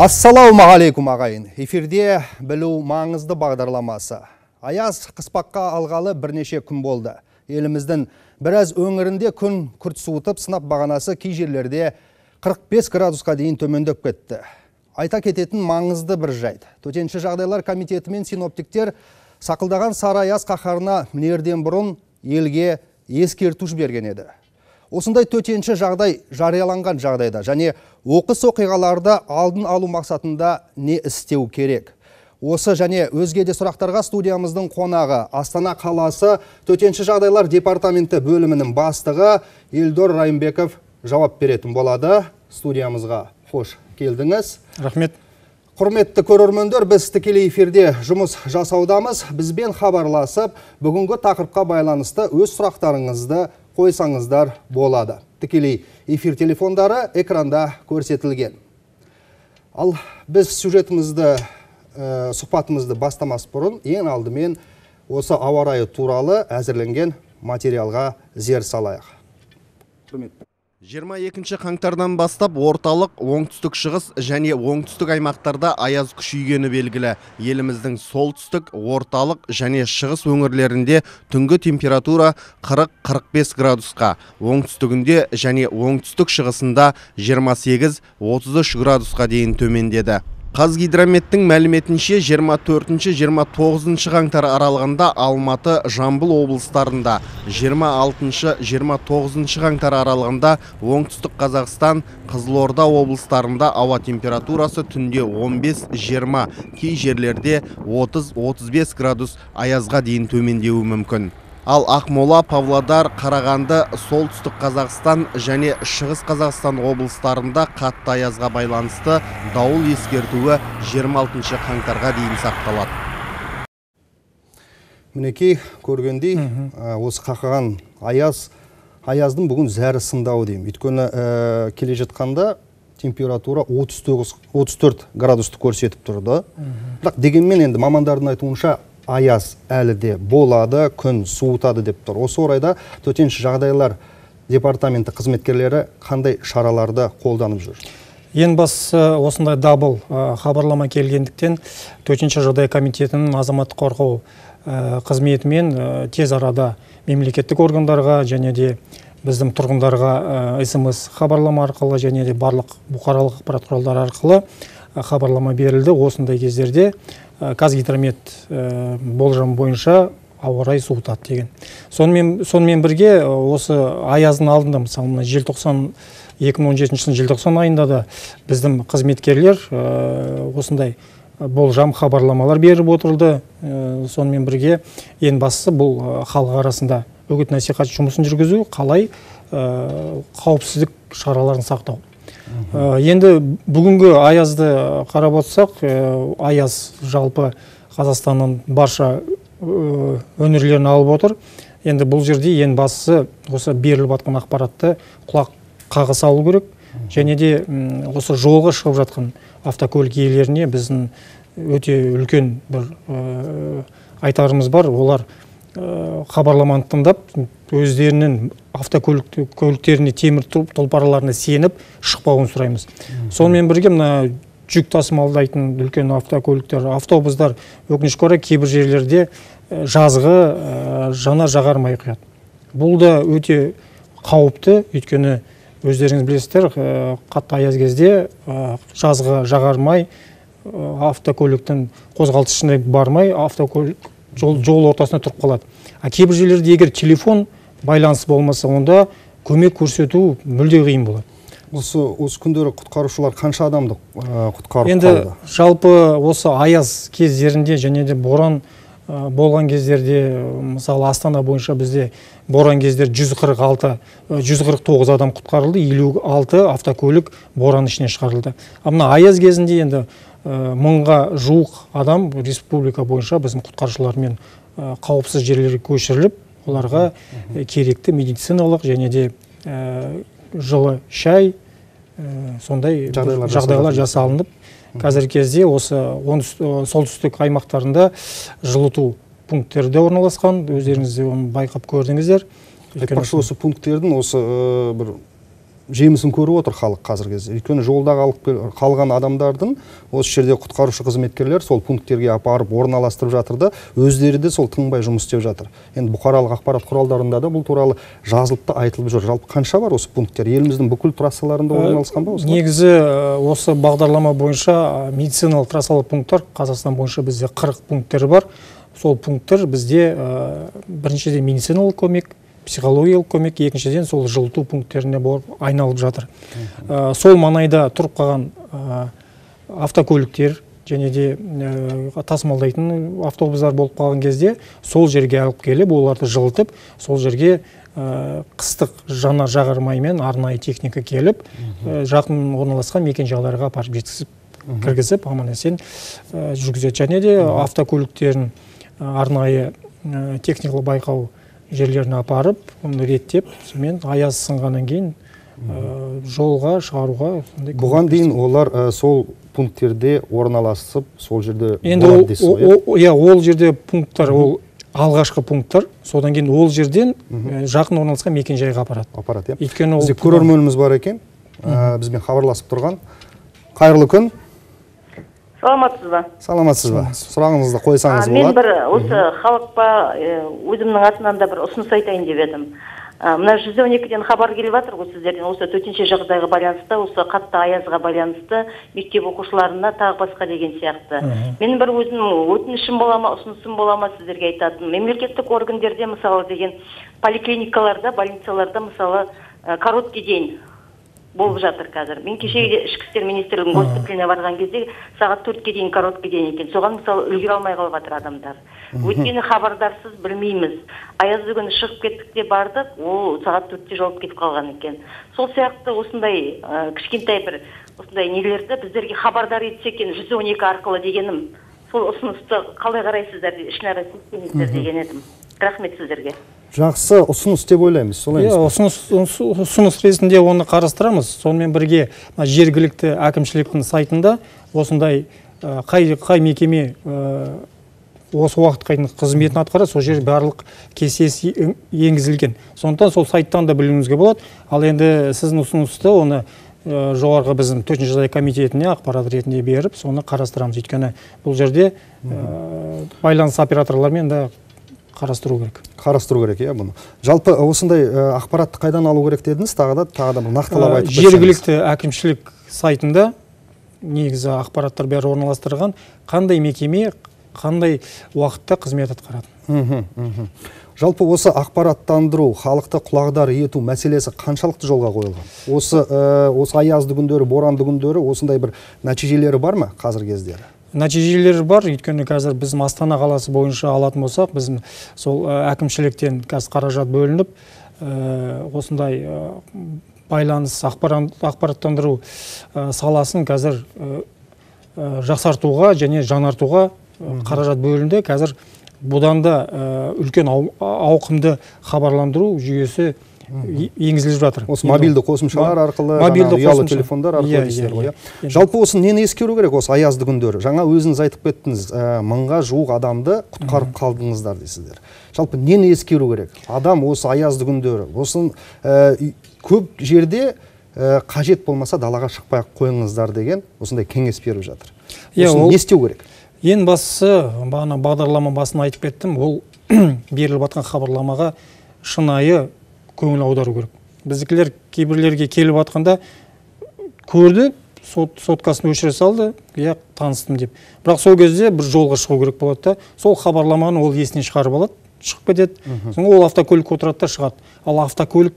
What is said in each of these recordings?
Ассалаумағалейкум ағайын. Эфирде Білу маңызды бағдарламасы. Аяз қыспаққа алғалы бірнеше күн болды. Еліміздің біраз өңірінде күн күрт суытып, сынап бағанасы кей жерлерде 45 градусқа дейін төмендеп кетті. Айта кететін маңызды бір жайт. Төтенше жағдайлар комитеті мен синоптиктер сақылдаған сары аяз қаһарына мінерден бұрын елге ескерту жіберген еді. Осындай төтенше жағдай жарияланған жағдайда және оқыс оқиғаларды алдын алу мақсатында не істеу керек? Осы және өзге де сұрақтарға студиямыздың қонағы Астана қаласы Төтенше жағдайлар департаменті бөлімінің бастығы Эльдор Райымбеков жауап беретін болады. Студиямызға қош келдіңіз. Рахмет. Құрметті көрермендер, біз тікелей эфирде жұмыс жасаудамыз. Бізбен хабарласып, бүгінгі тақырыпқа байланысты өз сұрақтарыңызды қойсаңыздар болады. Тікелей эфир телефондары экранда көрсетілген. Ал біз сюжетімізді, сұхбатымызды бастамас бұрын, ең алдымен осы ауа райы туралы әзірленген материалға зер салайық. 22 қаңтардан бастап орталық, оңтүстік шығыс және оңтүстік аймақтарда аяз күшейгені белгілі. Еліміздің солтүстік, орталық және шығыс өңірлерінде түнгі температура 40-45 градусқа, оңтүстігінде және оңтүстік шығысында 28-33 градусқа дейін төмендеді. Қазгидрометтің мәліметінше 24-29 қаңтар аралығында Алматы, Жамбыл облыстарында, 26-29 қаңтар аралығында оңтүстік Қазақстан, Қызылорда облыстарында ауа температурасы түнде 15-20, кей жерлерде 30-35 градус аязға дейін төмендеуі мүмкін. Ал Ақмола, Павлодар, Қарағанды, солтүстік Қазақстан және шығыс Қазақстан облыстарында қатты аязға байланысты дауыл ескертуі 26 қаңтарға дейін сақталады. Мінекей көргендей, осы қақаған аяздың бүгін зәрі сындауы деймін. Өйткені келе жатқанда температура 34 градусты көрсетіп тұрды. Бірақ дегенмен енді мамандардың айтуынша аяз әлі де болады, күн суытады деп тұр. Осы орайда төтенше жағдайлар департаменті қызметкерлері қандай шараларды қолданып жүр? Ең бастысы осындай дабыл хабарлама келгендіктен төтенше жағдай комитетінің азаматтық қорғау қызметімен тез арада мемлекеттік органдарға және де біздің тұрғындарға SMS хабарлама арқылы және де барлық бұқаралық ақпарат құралдары арқылы хабарлама берілді. Осындай кездерде Қазгидромет болжам бойынша ауа райы суытады деген. Сонымен бірге осы аяздың алдында, мысалы, 2017 жылдың желтоқсан айында да біздің қызметкерлер осындай болжам хабарламалар беріп отырылды. Сонымен бірге ең бастысы бұл халық арасында үгіт насихат жұмысын жүргізу, қалай қауіпсіздік шараларын сақтау. Енді бүгінгі аязды қарап отырсақ, аяз жалпы Қазақстанның барша өңірлерін алып отыр. Енді бұл жерде ең бастысы осы беріліп жатқан ақпаратты құлақ қағыс салу керек. Және де осы жолға шығып жатқан автокөлік иелеріне біздің өте үлкен бір айтарымыз бар. Олар хабарламаны тыңдап, өздерінің автокөліктеріне, темір тұлпарларына сеніп шықпауын сұраймыз. Сонымен бірге мына жүк тасымалдайтын үлкен автокөліктер, автобустар өкінішке орай кейбір жерлерде жазғы жанар жағармай құяды. Бұл да өте қауіпті, өйткені өздеріңіз білесіздер, қатты аяз кезде жазғы жағармай автокөліктің қозғалтқышына бармай, автокөлік жол ортасына тұрып қалады. Кейбір жерлерде егер телефон байланыс болмаса, онда көмек көрсету мүлде қиын болады. Осы күндері құтқарушылар қанша адамды құтқарып қалды? Енді жалпы осы аяз кездерінде және де боран болған кездерде, мысалы Астана бойынша бізде боран кездер 149 адам құтқарылды, 56 автокөлік боран ішіне шығарылды. Мына аяз кезінде енді 1000-ға жуық адам республика бойынша біздің құтқарушылармен қауіпсіз жерлерге көшіріліп, оларға керекті медициналық және де жылы шай, сондай жағдайлар жасалынып, қазіргі кезде осы солтүстік аймақтарында жылыту пункттері орналасқан. Өздеріңіз де оны байқап көрдіңіздер. Осы пункттердің осы бір жемісін көріп отыр халық қазіргі кезде. Өйткені жолда қалған адамдардың осы жерде құтқарушы қызметкерлер сол пункттерге апарып орналастырып жатыр да, өздері де сол тыңбай жұмыс істеп жатыр. Енді бұқаралық ақпарат құралдарында да бұл туралы жазылып та айтылып жүр. Жалпы қанша бар осы пункттер? Еліміздің бүкіл трассаларында орналасқан ба осы? Негізі осы бағдарлама бойынша медициналық трассалық пункттар Қазақстан бойынша бізде 40 пункттер бар. Сол пункттер бізде біріншіден медициналық көмек, психологиялық көмек, екіншіден сол жылыту пункттеріне айналып жатыр. Сол маңайда тұрып қалған автокөліктер және де тасымалдайтын автобустар болып қалған кезде сол жерге алып келіп, оларды жылытып, сол жерге қыстық жанар жағармаймен арнайы техника келіп, жақын орналасқан мекен-жайларға апарып жеткізіп, кіргізіп, аман-есен жүргізеді. Және де автокөліктерін арнайы техникалық байқау жерлеріне апарып, оны реттеп, сонымен аяз сынғаннан кейін жолға шығаруға. Бұған дейін олар сол пункттерде орналасып, сол жерде болады дейсіз ғой? Ол жерде пункттар, ол алғашқы пункттар, содан кейін ол жерден жақын орналасқан мекен-жайға апарады. Бізде көрерменіміз бар екен, бізбен хабарласып тұрған. Қайырлы күн. Саламатсыз ба? Саламатсыз ба? Сұрағыңызды қойсаңыз болады. Мен бір осы халыққа өзімнің атынан да бір ұсыныс айтайын деп едім. Мына 112-ден хабар келіп жатыр ғой сіздерден, осы төтенше жағдайға байланысты, осы қатты аязға байланысты, мектеп оқушыларына тағы басқа деген сияқты. Мен бір өзімнің өтінішім бола ма, ұсынысым бола ма сіздерге айтатын. Мемлекеттік органдерде мысалы деген поликлиникаларда, больницаларда мысалы короткий день болып жатыр қазір. Мен кеше ішкі істер министрлігінің госпиталіне барған кезде сағат 4-ке дейін короткий день екен. Соған мысалы үлгере алмай қалып жатыр адамдар. Өйткені хабардарсыз білмейміз. Аязды күні шығып кеттік те бардық, ол сағат 4-те жауап кетіп қалған екен. Сол сияқты осындай кішкентай бір осындай нелерді біздерге хабардар етсе екен 112 арқылы дегенім. Сол ұсынысты қалай қарайсыздар, ішінара сезсеңіздер деген едім. Рахмет сіздерге. Жақсы ұсыныс деп ойлаймыз, солай емес пе? Ұсыныс ретінде оны қарастырамыз. Сонымен бірге жергілікті әкімшіліктің сайтында осындай қай мекеме осы уақытқа дейін қызметін атқарады, сол жер барлық кестесі енгізілген. Сондықтан сол сайттан да білуіңізге болады. Ал енді сіздің ұсынысты оны жоғарғы біздің төтенше жағдай комитетіне ақпарат ретінде беріп, соны қарастырамыз. Өйткені бұл жерде байланыс операторлармен да қарастыру керек. Қарастыру керек, иә, бұны. Жалпы осындай ақпаратты қайдан алу керек дедіңіз, тағы да нақтылап айтып кетсеңіз. Жергілікті әкімшілік сайтында негізі ақпараттар бәрі орналастырған, қандай мекеме, қандай уақытта қызмет атқарады. Жалпы осы ақпараттандыру, халықты құлағдар ету мәселесі қаншалықты жолға қойылған? Осы аязды күндері, боранды күндері осындай бір нәтижелері бар ма қазіргі кездері? Нәтижелері бар, өйткені қазір біз Астана қаласы бойынша алатын болсақ, біз сол әкімшіліктен қазір қаражат бөлініп, осындай байланыс ақпараттандыру саласын қазір жақсартуға және жаңартуға қаражат бөлінді. Қазір бұдан да үлкен ауқымды хабарландыру жүйесі енгізіліп жатыр. Осы мобилді қосымшалар арқылы, ұялы телефондар арқылы дейсіздер ғой. Жалпы осы нені ескеру керек осы аязды күндері? Жаңа өзіңіз айтып кеттіңіз, 1000-ға жуық адамды құтқарып қалдыңыздар дейсіздер. Жалпы нені ескеру керек? Адам осы аязды күндері, осын көп жерде қажет болмаса далаға шықпай қойыңыздар деген осындай кеңес беріп жатыр. Осын не істеу керек? Ең бастысы, бағдарлама басын айтып кеттім, ол беріліп жатқан хабарламаға шынайы көңіл аудару керек. Біздікілер кейбірлерге келіп жатқанда көрді, соткасын өшіре салды, таныстым деп. Бірақ сол кезде бір жолға шығу керек болады да, сол хабарламаны ол есінен шығарып алады, шығып кетеді. Соң ол автокөлік отырады да шығады. Ал автокөлік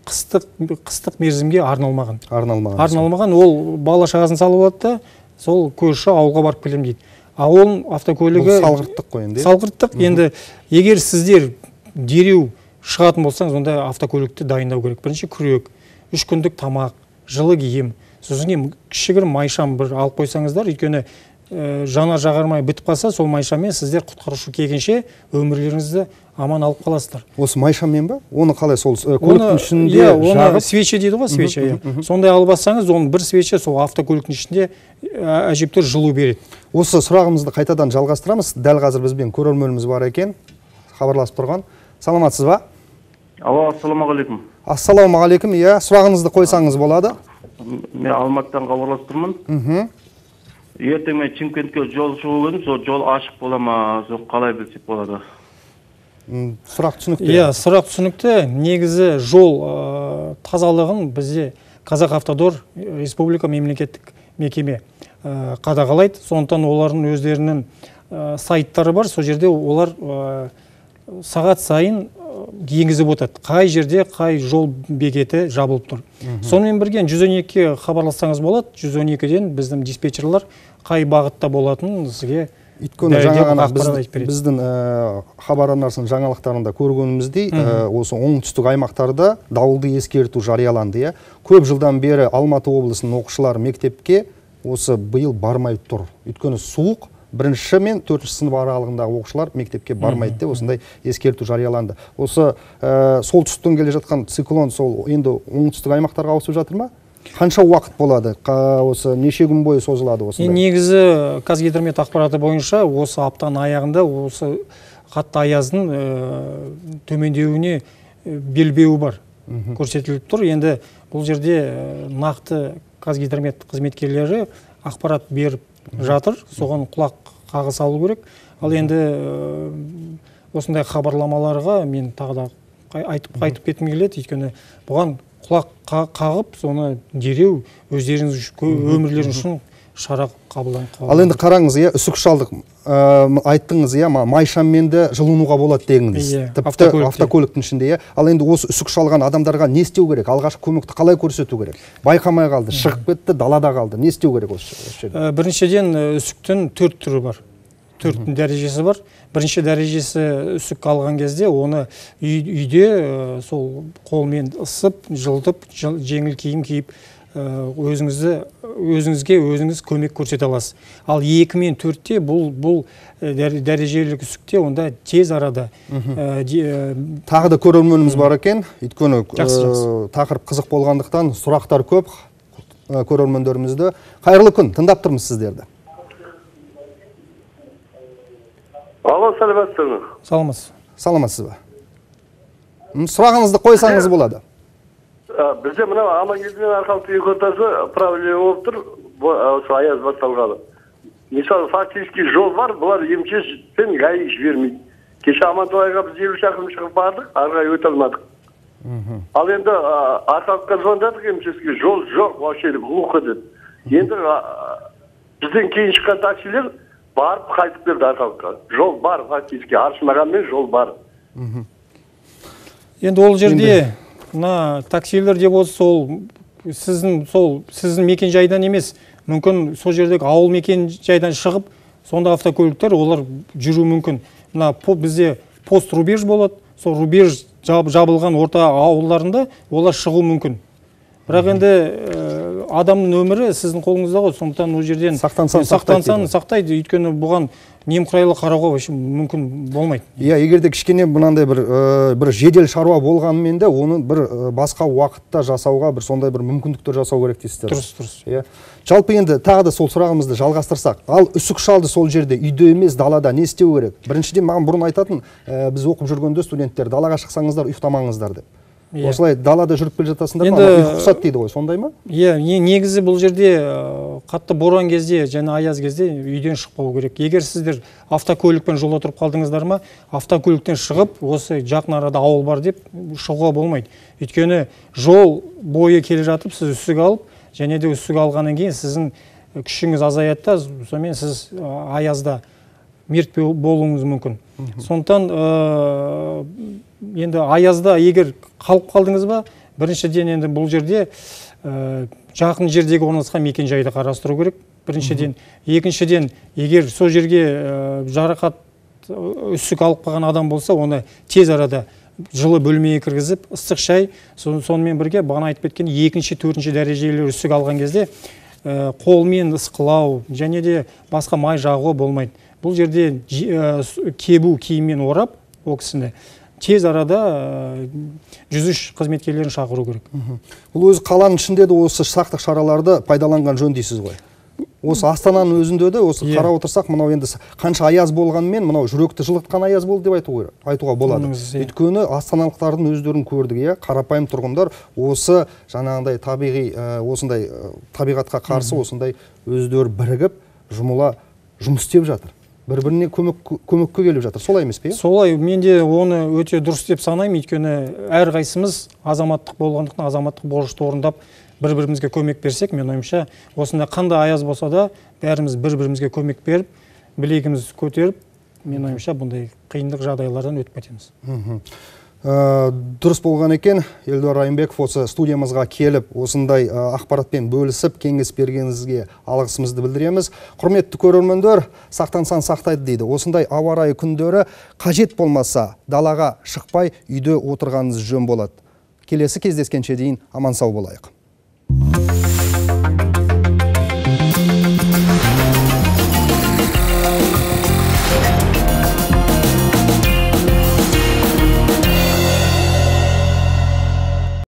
қыстық мерзімге арналмаған. Арналмаған, ол бала шағасын салып алады да, сол көрші ауылға барып келем дейді. А ол автокөлігі салғырттық қой енді. Салғырттық. Енді егер сіздер дереу шығатын болсаңыз, онда автокөлікті дайындау керек. Бірінші күрек, 3 күндік тамақ, жылы киім, сосын кішігірім майшам бір алып қойсаңыздар, өйткені жанар жағармай бітіп қалса, сол майшамен сіздер құтқарушы келгенше өмірлеріңізді аман алып қаласыздар. Осы майшамен ба? Оны қалай сол көліктің ішінде жағып? Свеча дейді ғой, свеча. Сондай алып алсаңыз, оның бір свеча сол автокөліктің ішінде әжептәуір жылу береді. Осы сұрағымызды қайтадан жалғастырамыз. Дәл қазір бізбен көрерменіміз бар екен, хабарласып тұрған. Саламатсыз ба? Алло, ассаламағалейкум. Ассалаумағалейкум, иә, сұрағыңызды қойсаңыз болады. Мен Алматыдан хабарласып тұрмын. Ертең мен Чимкентке жол шығу едім, сол жол ашық бола ма, сол қалай білсек болады? Сұрақ түсінікті. Иә, сұрақ түсінікті. Негізі жол тазалығын бізде Қазақавтодор Республика мемлекеттік мекеме қадағалайды. Сондықтан олардың өздерінің сайттары бар. Сол жерде олар сағат сайын енгізіп отырады. Қай жерде қай жол бекеті жабылып тұр. Сонымен бірге 112-ке хабарлассаңыз болады. 112-ден біздің диспетчерлар қай бағытта болатынын сізге Өйткені жаңа біздің хабар арнасының жаңалықтарында көргеніміздей, осы оңтүстік аймақтарда дауылды ескерту жарияланды. Көп жылдан бері Алматы облысының оқушылары мектепке осы биыл бармай тұр. Өйткені суық, бірінші мен 4-ші сынып аралығындағы оқушылар мектепке бармайды деп осындай ескерту жарияланды. Осы солтүстіктен келе жатқан циклон сол енді оңтүстік аймақтарға ауысып жатыр ма? Қанша уақыт болады? Осы неше күн бойы созылады осындай? Негізі Қазгидромет ақпараты бойынша осы аптаның аяғында осы қатты аяздың төмендеуіне белбеуі бар көрсетіліп тұр. Енді бұл жерде нақты Қазгидромет қызметкерлері ақпарат беріп жатыр, соған құлақ қағы салу керек. Ал енді осындай хабарламаларға мен тағы да айтып кеткім келеді, өйткені бұған құлақ қағып, соны дереу өздеріңіз өмірлерің үшін шара қабылданып. Ал енді қараңыз, үсік шалдық айттыңыз, майшамменді жылынуға болады дегіңіз. Тіпті автокөліктің ішінде. Ал енді осы үсік шалған адамдарға не істеу керек? Алғашқы көмекті қалай көрсету керек? Байқамай қалды, шығып кетті, далада қалды. Не істеу керек осы жерде? Біріншіден үсіктің 4 түрі бар. 4 дәрежесі бар. Бірінші дәрежесі үсік алған кезде оны үйде сол қолмен ысып, жылытып, жеңіл киім киіп өзіңізге өзіңіз көмек көрсете аласыз. Ал 2 мен 4-те бұл дәрежелік үсікте онда тез арада. Тағы да көрерменіміз бар екен. Өйткені тақырып қызық болғандықтан сұрақтар көп көрермендерімізді. Қайырлы күн, тыңдап тұрмыз сіздерді. Алло, саламатсыз ба? Саламатсыз ба? Сұрағыңызды қойсаңыз болады. Бізде мына Амангелдімен арқалық екі ортасы проблема болып тұр, осы аяз басталғалы. Мысалы, фактически жол бар, бұлар емшеспен гаи жібермейді. Кеше Амантоғайға біз 50 шақырым шығып бардық, арғай өте алмадық. Ал енді арқалыққа звондадық емшеске, жол жоқ, вообще глухо деді. Енді бізден кейін шыққан таксилер барып қайтып берді арқалыққа. Жол бар, фактически аршымағанмен жол бар. Енді ол жерде таксилер деп осы сіздің мекен жайдан емес, мүмкін сол жердегі ауыл мекен жайдан шығып, сонда автокөліктер олар жүру мүмкін. Бізде пост рубеж болады, сол рубеж жабылған орта ауылдарында олар шығу мүмкін. Бірақ енді адамның өмірі сіздің қолыңызда ғой, сондықтан ол жерден сақтансаң сақтайды, өйткені бұған немқұрайлы қарауға мүмкін болмайды. Егерде кішкене мынандай бір жедел шаруа болғанымен де, оны бір басқа уақытта жасауға бір сондай бір мүмкіндіктер жасау керек дейсіздер. Дұрыс. Жалпы енді тағы да сол сұрағымызды жалғастырсақ, ал үсік шалды сол жерде үйде емес далада не істеу керек? Біріншіден маған бұрын айтатын, біз оқып жүргенде студенттер далаға шықсаңыздар ұйықтамаңыздар деп. Осылай далада жүріп келе жатасыңдар ма? Ұйқысат дейді ғой, сондай ма? Негізі бұл жерде қатты боран кезде және аяз кезде үйден шықпау керек. Егер сіздер автокөлікпен жолда тұрып қалдыңыздар ма, автокөліктен шығып, осы жақын арада ауыл бар деп шығуға болмайды. Өйткені жол бойы келе жатып, сіз үсік алып, және де үсік алғаннан кейін сіздің күшіңіз азаяды, сонымен сіз аязда мерт болуыңыз мүмкін. Сондықтан енді аязда егер қалып қалдыңыз ба, біріншіден енді бұл жерде жақын жердегі орналасқан мекен жайды қарастыру керек. Біріншіден, екіншіден, егер сол жерге жарақат үсік алып қалған адам болса, оны тез арада жылы бөлмеге кіргізіп, ыстық шай, сонымен бірге бағана айтып кеткен 2-ші, 4-ші дәрежелі үсік алған кезде қолмен ысқылау және де басқа май жағуға болмайды. Бұл жерде кебу киіммен орап, ол кісіні тез арада 103 қызметкерлерін шақыру керек. Бұл өзі қаланың ішінде де осы сақтық шараларды пайдаланған жөн дейсіз ғой? Осы Астананың өзінде де осы қарап отырсақ, мынау енді қанша аяз болғанмен, мынау жүректі жылытқан аяз болды деп айтуға болады. Өйткені астаналықтардың өздерін көрдік, қарапайым тұрғындар осы жаңағындай осындай табиғатқа қарсы осындай өздері бірігіп, жұмыла жұмыс істеп жатыр. Бір-біріне көмекке келіп жатыр. Солай емес пе? Солай, мен де оны өте дұрыс деп санаймын, өйткені әрқайсымыз азаматтық болғандықтан азаматтық борышты орындап бір-бірімізге көмек берсек, мен ойымша, осында қандай аяз болса да, бәріміз бір-бірімізге көмек беріп, білегіміз көтеріп, мен ойымша бұндай қиындық жағдайлардан өтіп кетеміз. Дұрыс болған екен, Эльдор Райымбеков осы студиямызға келіп, осындай ақпаратпен бөлісіп, кеңес бергеніңізге алғысымызды білдіреміз. Құрметті көрермендер, сақтансан сақтайды дейді. Осындай ауа райы күндері қажет болмаса, далаға шықпай, үйде отырғаныңыз жөн болады. Келесі кездескенше дейін аман сау болайық.